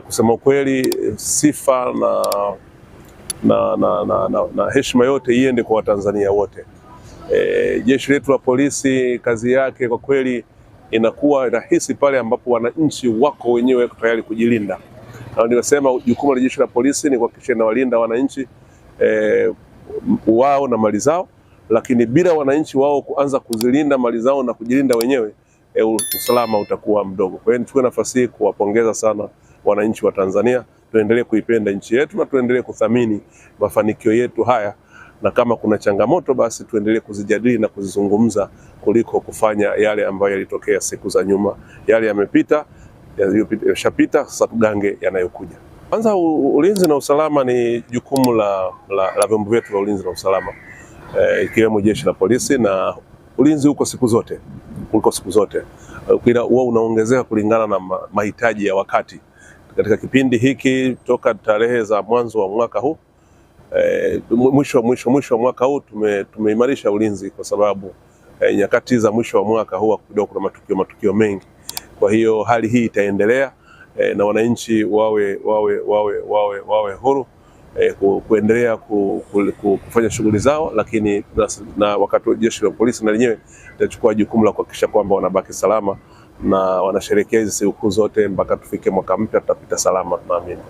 Kusema ukweli, sifa na heshima yote iende kwa Watanzania wote. Jeshi letu la polisi kazi yake kwa kweli inakuwa rahisi pale ambapo wananchi wako wenyewe tayari kujilinda. Na nimesema jukumu la jeshi la polisi ni kuhakikisha inawalinda wananchi wao na mali zao, lakini bila wananchi wao kuanza kuzilinda mali zao na kujilinda wenyewe, usalama utakuwa mdogo. Kwa hiyo nichukue nafasi hii kuwapongeza sana wananchi wa Tanzania. Tuendelee kuipenda nchi yetu na tuendelee kuthamini mafanikio yetu haya, na kama kuna changamoto basi tuendelee kuzijadili na kuzizungumza kuliko kufanya yale ambayo yalitokea siku za nyuma. Yale yamepita, yashapita, sasa tugange yanayokuja. Kwanza, ulinzi na usalama ni jukumu la vyombo vyetu vya ulinzi na usalama, ikiwemo jeshi la polisi, na ulinzi uko siku zote, huwa unaongezeka kulingana na mahitaji ya wakati. Katika kipindi hiki toka tarehe za mwanzo wa mwaka huu, mwisho wa mwaka huu tumeimarisha ulinzi, kwa sababu nyakati za mwisho wa mwaka huu kidogo kuna matukio mengi. Kwa hiyo hali hii itaendelea, na wananchi wawe huru kuendelea kufanya shughuli zao, lakini na wakati jeshi la polisi na lenyewe litachukua jukumu la kuhakikisha kwamba wanabaki salama na wanasherehekea hizi siku zote mpaka tufike mwaka mpya, tutapita salama, naamini.